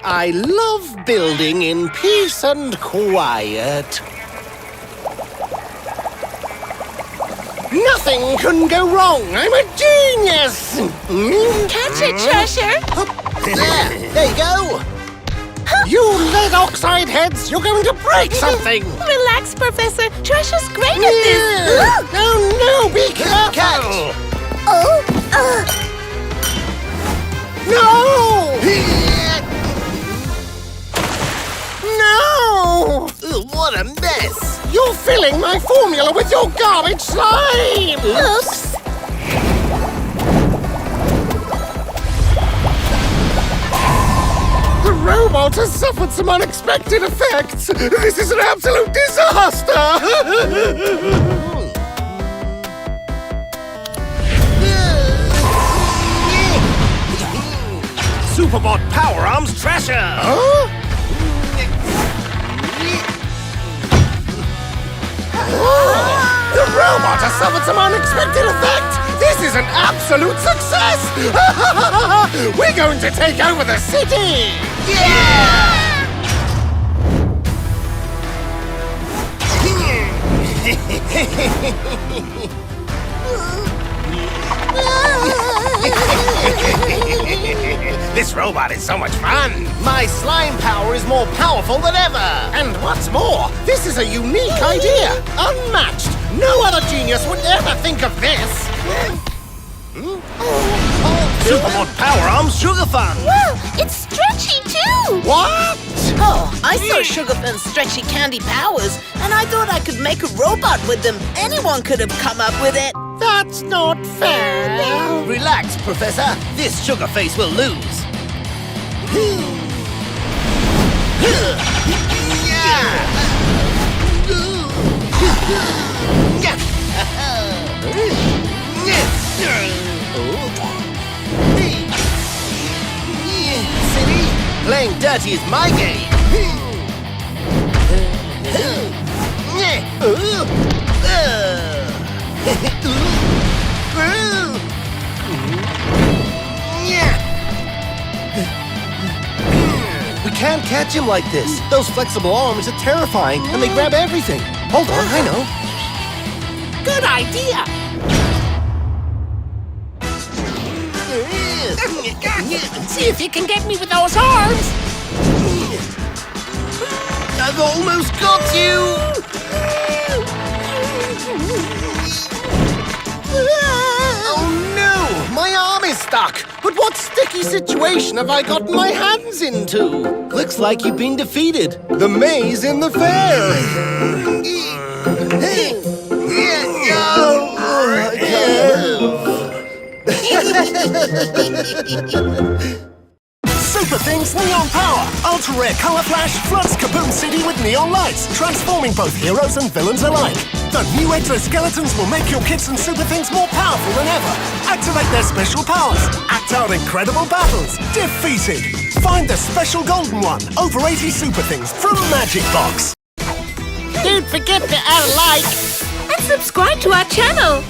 I love building in peace and quiet. Nothing can go wrong. I'm a genius. Catch it, Treasure. There you go. You lead oxide heads, you're going to break something. Relax, Professor. Treasure's great at this. Oh, no, be careful. No! No! What a mess! You're filling my formula with your garbage slime! Oops. The robot has suffered some unexpected effects. This is an absolute disaster! Superbot Power Arms Treasure! Huh? The robot has suffered some unexpected effect! This is an absolute success! We're going to take over the city! This robot is so much fun! My slime power is more powerful than ever! And what's more, this is a unique idea! Unmatched! No other genius would ever think of this! Superbot Power Arms Sugar Fun! Wow, it's stretchy too. What? Oh, I saw Sugar Fun's stretchy candy powers, and I thought I could make a robot with them. Anyone could have come up with it. That's not fair! Relax, Professor. This sugar face will lose. City, playing dirty is my game. We can't catch him like this. Those flexible arms are terrifying, and they grab everything. Hold on, I know. Good idea. See if you can get me with those arms. I've almost got you! Oh no! My arm is stuck! But what sticky situation have I gotten my hands into? Looks like you've been defeated. The maze in the fair! Superthings Neon Power! Ultra-rare color flash floods Kaboom City with neon lights, transforming both heroes and villains alike. The new exoskeletons will make your kids and Superthings more powerful than ever. Activate their special powers. Act out incredible battles. Defeated. Find the special golden one. Over 80 Superthings from Magic Box. Don't forget to like and subscribe to our channel.